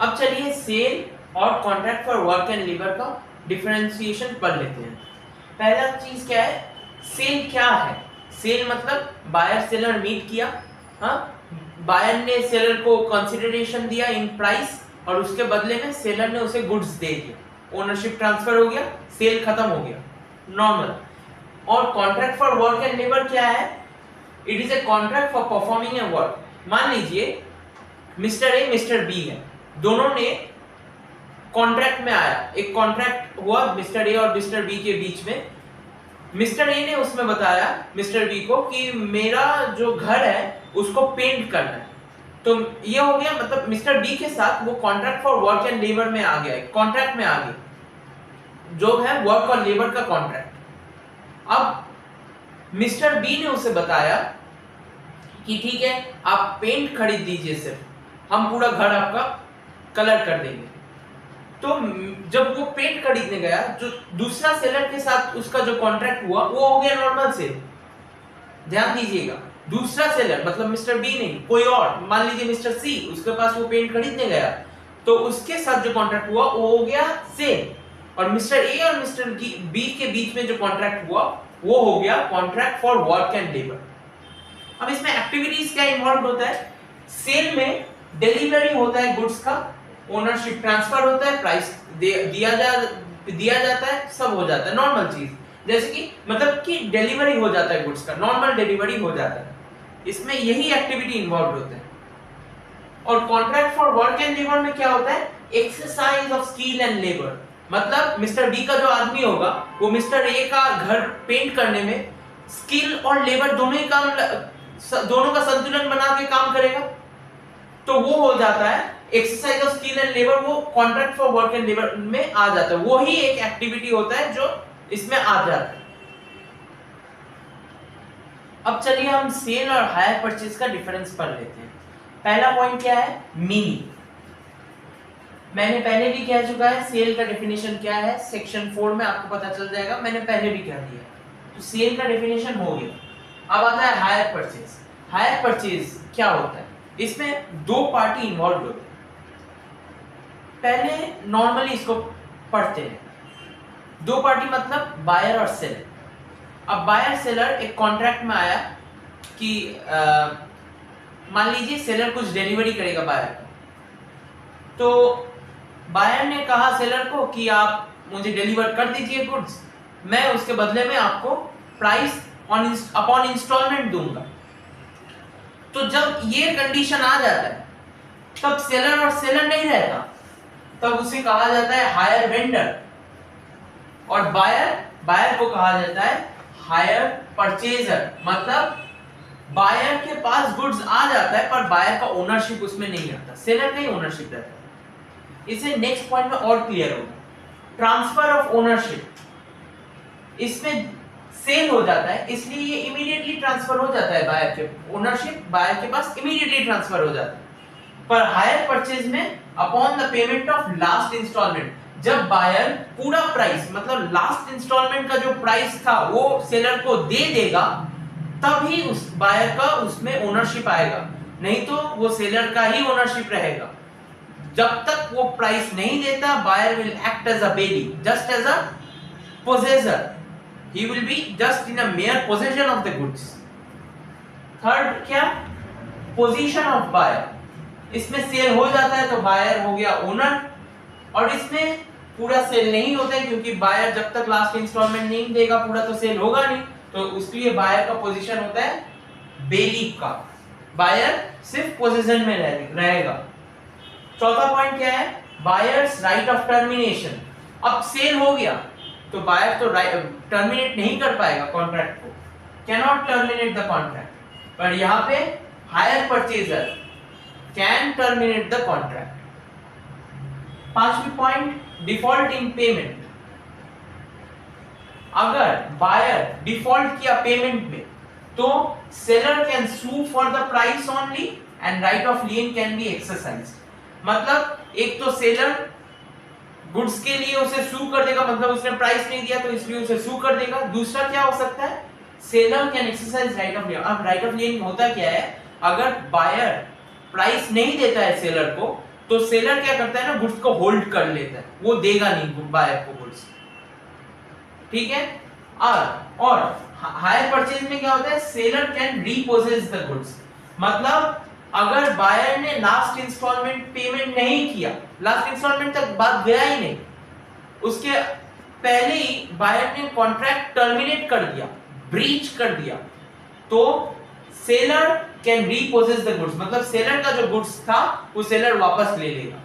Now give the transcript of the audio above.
अब चलिए सेल और contract for work and labour का डिफरेंशिएशन पढ़ लेते हैं। पहला चीज क्या है, सेल क्या है? सेल मतलब बायर सेलर मीट किया, हाँ, बायर ने सेलर को कंसिडरेशन दिया इन प्राइस और उसके बदले में सेलर ने उसे गुड्स दे दिया, ओनरशिप ट्रांसफर हो गया, सेल खत्म हो गया, नॉर्मल। और contract for work and labour क्या है? It is a contract for performing A work. मान लीजिए मिस्टर ए मिस्टर बी है, दोनों ने कॉन्ट्रैक्ट में आया, एक कॉन्ट्रैक्ट हुआ मिस्टर ए और मिस्टर बी के बीच में। मिस्टर ए ने उसमें बताया मिस्टर बी को कि मेरा जो घर है उसको पेंट करना है, तो ये हो गया, मतलब मिस्टर बी के साथ वो contract for work and labour में आ गया, कॉन्ट्रैक्ट में आ गया, जो है वर्क और लेबर का कॉन्ट्रैक्ट। अब मिस्टर बी ने उसे बताया कि ठीक है आप पेंट खरीद दीजिए, सिर्फ हम पूरा घर आपका कलर कर देंगे। तो जब वो पेंट खरीदने गया, जो दूसरा सेलर के साथ उसका जो कॉन्ट्रैक्ट हुआ वो हो गया नॉर्मल सेल। ध्यान दीजिएगा, दूसरा सेलर मतलब मिस्टर बी नहीं, कोई और, मान लीजिए मिस्टर सी, उसके पास वो पेंट खरीदने गया, तो उसके साथ जो कॉन्ट्रैक्ट हुआ वो हो गया सेल। और मिस्टर ए और मिस्टर बी के बीच में जो कॉन्ट्रैक्ट हुआ वो हो गया contract for work and labour. अब इसमें एक्टिविटीज क्या इन्वॉल्व होता है? सेल में डिलीवरी होता है गुड्स का, ओनरशिप ट्रांसफर होता है, प्राइस दिया जाता है, सब हो जाता है, नॉर्मल चीज। जैसे कि मतलब कि डिलीवरी हो जाता है गुड्स का, नॉर्मल डिलीवरी हो जाता है, इसमें यही एक्टिविटी इन्वॉल्व होते हैं। और contract for work and labour में क्या होता है? Exercise of skill and labour. मतलब मिस्टर बी का जो आदमी होगा वो मिस्टर ए का घर पेंट करने में स्किल और लेबर दोनों का संतुलन बना के काम करेगा, तो वो हो जाता है exercise of skill and labour, वो contract for work and labour में आ जाता है, वो ही एक एक्टिविटी होता है जो इसमें आ जाता है। अब चलिए हम सेल और हायर परचेज का डिफरेंस पढ़ लेते हैं। पहला पॉइंट क्या है? मीनिंग। मैंने पहले भी कह चुका है सेल का डेफिनेशन क्या है, सेक्शन 4 में आपको पता चल जाएगा, मैंने पहले भी कह दिया। तो सेल का डेफिनेशन हो गया। अब आता है हायर परचेज। हायर परचेज क्या होता है? इसमें दो पार्टी इन्वॉल्व होते हैं। पहले नॉर्मली इसको पढ़ते हैं, दो पार्टी मतलब बायर और सेलर। अब बायर सेलर एक कॉन्ट्रैक्ट में आया कि मान लीजिए सेलर कुछ डिलीवरी करेगा बायर को, तो बायर ने कहा सेलर को कि आप मुझे डिलीवर कर दीजिए गुड्स, मैं उसके बदले में आपको प्राइस अपॉन इंस्टॉलमेंट दूंगा। तो जब ये कंडीशन आ जाता है तब सेलर और सेलर नहीं रहता, तब उसे कहा जाता है हायर वेंडर, और बायर को कहा जाता है हायर परचेजर। मतलब बायर के पास गुड्स आ जाता है पर बायर का ओनरशिप उसमें नहीं रहता, सेलर का ही ओनरशिप रहता है। इसे नेक्स्ट पॉइंट में और क्लियर होगा। ट्रांसफर ऑफ ओनरशिप, इसमें सेल हो जाता है इसलिए ये इमीडिएटली ट्रांसफर हो जाता है, बायर के ओनरशिप बायर के पास इमीडिएटली ट्रांसफर हो जाता है। पर हायर परचेज में upon the payment of last installment, जब बायर पूरा प्राइस मतलब लास्ट इंस्टॉलमेंट का जो प्राइस था वो सेलर को दे देगा, तभी उस बायर का उसमें ओनरशिप आएगा, नहीं तो वो सेलर का ही ओनरशिप रहेगा। जब तक वो प्राइस नहीं देता buyer will act as a bailee, just as a possessor, he will be just in a mere possession of the goods। Third क्या? Position of buyer. इसमें सेल हो जाता है तो बायर हो गया ओनर, और इसमें पूरा सेल नहीं होता है क्योंकि बायर जब तक लास्ट इंस्टॉलमेंट नहीं देगा पूरा तो सेल होगा नहीं, तो उसके लिए बायर का पोजीशन होता है बेली का, बायर सिर्फ पोजीशन में रहेगा। चौथा पॉइंट क्या है? Buyers right of termination. अब सेल हो गया तो बायर तो टर्मिनेट नहीं कर पाएगा कॉन्ट्रैक्ट को, कैनॉट टर्मिनेट द कॉन्ट्रैक्ट, पर यहां पे hire purchaser can terminate the contract. पांचवी पॉइंट, डिफॉल्ट इन पेमेंट। अगर बायर डिफॉल्ट किया पेमेंट में तो seller can sue for the price only and right of lien can be exercised. मतलब एक तो सेलर गुड्स के लिए उसे सू कर देगा, मतलब उसने प्राइस नहीं दिया तो इसलिए उसे सू कर देगा। दूसरा क्या हो सकता है? Seller can exercise right of लियन। अब राइट ऑफ लियन होता क्या है? अगर बायर प्राइस नहीं देता है सेलर को तो सेलर क्या करता है ना, गुड्स को होल्ड कर लेता है, वो देगा नहीं बायर को गुड्स, ठीक है। और हायर परचेज में क्या होता है, सेलर कैन रीपोजेस द गुड्स, मतलब अगर बायर ने लास्ट इंस्टॉलमेंट पेमेंट नहीं किया, लास्ट इंस्टॉलमेंट तक बात गया ही नहीं, उसके पहले ही बायर ने कॉन्ट्रैक्ट टर्मिनेट कर दिया, ब्रीच कर दिया, तो सेलर कैन रीपोजेस द गुड्स, मतलब सेलर का जो गुड्स था वो सेलर वापस ले लेगा।